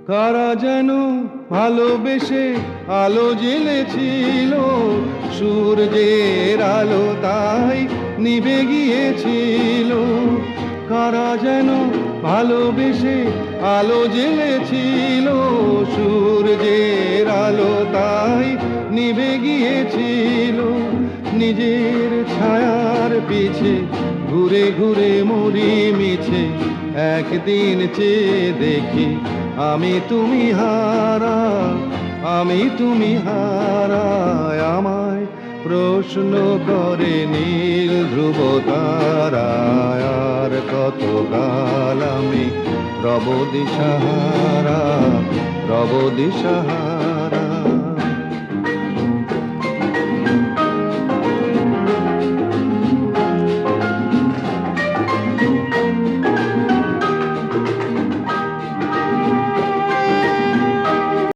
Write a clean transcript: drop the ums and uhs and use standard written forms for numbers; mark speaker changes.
Speaker 1: কারা যেন ভালোবেসে আলো জ্বেলেছিল, সূর্যের আলো তাই নিভে গিয়েছিল। কারা যেন ভালোবেসে আলো জ্বেলেছিল, সূর্যের আলো তাই নিভে গিয়েছিল। নিজের ছায়ার পিছে ঘুরে ঘুরে মরি মিছে, একদিন চেয়ে দেখি আমি তুমি হারা, আমি তুমি হারা। আমায় প্রশ্ন করে নীল ধ্রুব তারা, আর কত কাল আমি রব দিশাহারা, রব দিশাহারা।